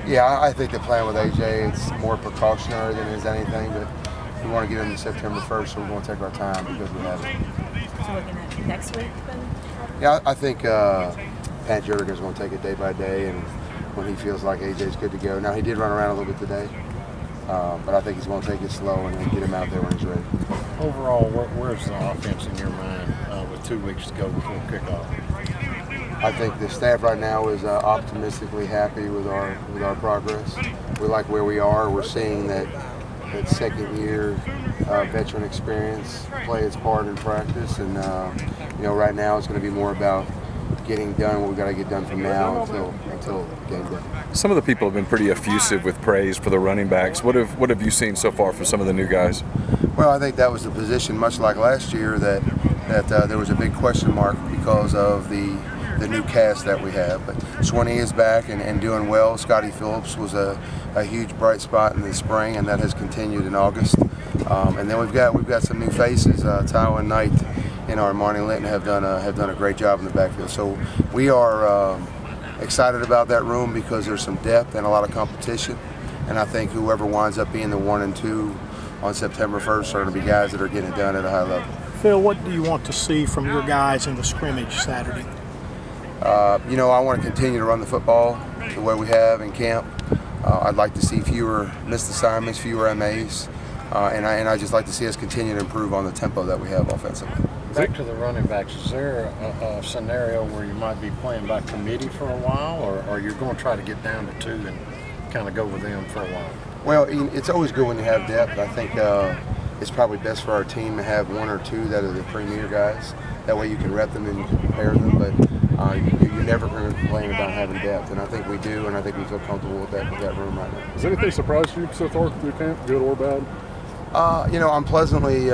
Yeah, I think the plan with AJ, it's more precautionary than it is anything, but we want to get him September 1st, so we're going to take our time because we have it. So looking at next week then? Yeah, I think Pat Jurgen's going to take it day by day, and when he feels like AJ's good to go. Now, he did run around a little bit today, but I think he's going to take it slow and then get him out there when he's ready. Overall, where's the offense in your mind with 2 weeks to go before kickoff? I think the staff right now is optimistically happy with our progress. We like where we are. We're seeing that second year veteran experience play its part in practice, and right now it's going to be more about getting done what we got to get done from now until game day. Some of the people have been pretty effusive with praise for the running backs. What have you seen so far from some of the new guys? Well, I think that was the position, much like last year, that there was a big question mark because of the new cast that we have. But Swanee is back and doing well. Scotty Phillips was a huge bright spot in the spring, and that has continued in August. And then we've got some new faces. Tywin Knight and Armani Linton have done a great job in the backfield. So we are excited about that room because there's some depth and a lot of competition. And I think whoever winds up being the 1 and 2 on September 1st are going to be guys that are getting it done at a high level. Phil, what do you want to see from your guys in the scrimmage Saturday? I want to continue to run the football the way we have in camp. I'd like to see fewer missed assignments, fewer MAs, and I just like to see us continue to improve on the tempo that we have offensively. Back to the running backs, is there a scenario where you might be playing by committee for a while, or you're going to try to get down to 2 and kind of go with them for a while? Well, it's always good when you have depth. I think it's probably best for our team to have 1 or 2 that are the premier guys. That way you can rep them and you can compare them, but you're never going to complain about having depth, and I think we do, and I think we feel comfortable with that room right now. Has anything surprised you so far through camp, good or bad? I'm pleasantly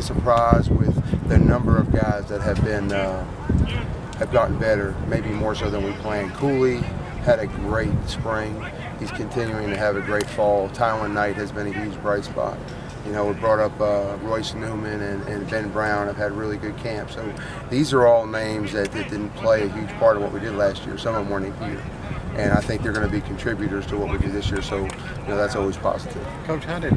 surprised with the number of guys that have gotten better, maybe more so than we planned. Cooley had a great spring. He's continuing to have a great fall. Tywin Knight has been a huge bright spot. We brought up Royce Newman and Ben Brown have had really good camps. So these are all names that didn't play a huge part of what we did last year. Some of them weren't even here. And I think they're going to be contributors to what we do this year. So that's always positive. Coach, how did,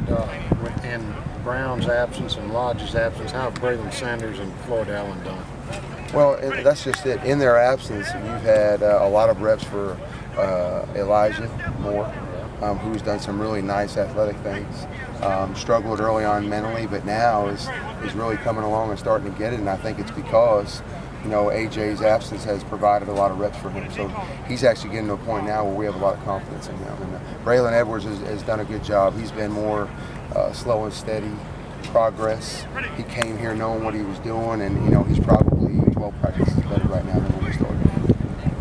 in Brown's absence and Lodge's absence, how have Braylon Sanders and Floyd Allen done? Well, that's just it. In their absence, you've had a lot of reps for Elijah Moore, who's done some really nice athletic things. Struggled early on mentally, but now is really coming along and starting to get it. And I think it's because AJ's absence has provided a lot of reps for him. So he's actually getting to a point now where we have a lot of confidence in him. And Braylon Edwards has done a good job. He's been more slow and steady progress. He came here knowing what he was doing, and he's probably 12 practices better right now than when we started.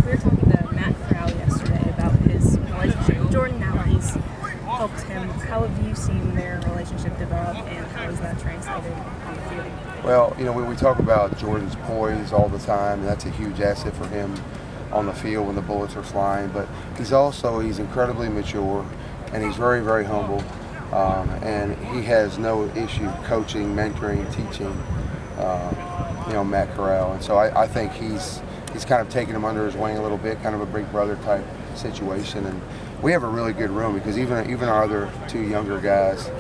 We were talking to Matt Corral yesterday about his relationship with Jordan, how he's helped him. How have you seen their relationship develop, and how is that translated on the field? Well, we talk about Jordan's poise all the time, and that's a huge asset for him on the field when the bullets are flying. But he's incredibly mature, and he's very, very humble, and he has no issue coaching, mentoring, teaching, Matt Corral. And so I think he's kind of taken him under his wing a little bit, kind of a big brother type situation. And we have a really good room because even our other 2 younger guys,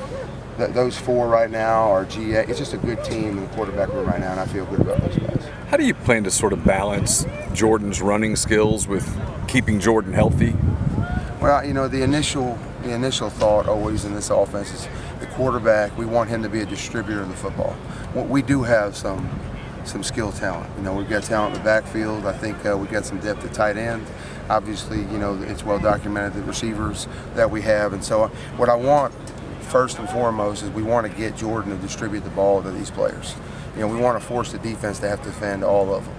those 4 right now are GA. It's just a good team in the quarterback room right now, and I feel good about those guys. How do you plan to sort of balance Jordan's running skills with keeping Jordan healthy? Well, the initial thought always in this offense is the quarterback. We want him to be a distributor of the football. We do have some skill talent. We've got talent in the backfield. I think we've got some depth at tight end. Obviously, it's well documented the receivers that we have, and so what I want first and foremost is we want to get Jordan to distribute the ball to these players. We want to force the defense to have to defend all of them.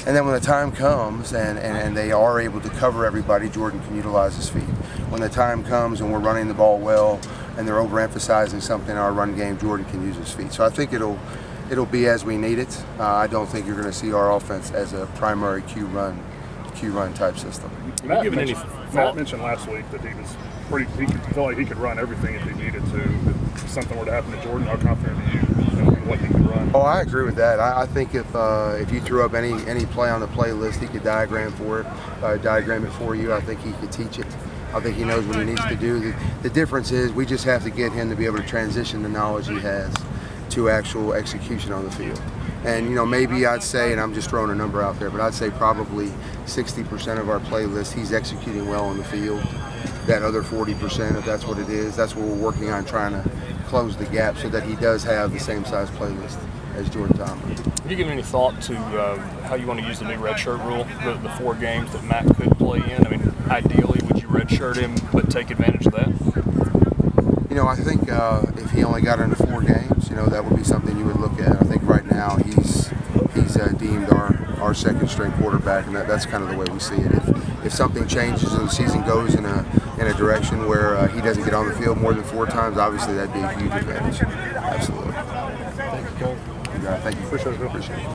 And then when the time comes and they are able to cover everybody, Jordan can utilize his feet. When the time comes and we're running the ball well and they're overemphasizing something in our run game, Jordan can use his feet. So I think it'll be as we need it. I don't think you're going to see our offense as a primary Q run type system. Matt mentioned last week that he felt like he could run everything if he needed to. If something were to happen to Jordan, how confident are you in what he could run? Oh, I agree with that. I think if you threw up any play on the playlist, he could diagram it for you. I think he could teach it. I think he knows what he needs to do. The difference is we just have to get him to be able to transition the knowledge he has to actual execution on the field. And maybe I'd say, and I'm just throwing a number out there, but I'd say probably 60% of our playlist he's executing well on the field. That other 40%, if that's what it is, that's what we're working on, trying to close the gap so that he does have the same size playlist as Jordan Thomas. Have you given any thought to how you want to use the new redshirt rule, the 4 games that Matt could play in? I mean, ideally, would you redshirt him but take advantage of that? I think if he only got into 4 games, that would be something you would look at. I think right now he's deemed our second string quarterback, and that's kind of the way we see it. If something changes and the season goes in a direction where he doesn't get on the field more than 4 times, obviously that'd be a huge advantage. Absolutely. Thank you, Coach. Thank you. Appreciate it. Appreciate it.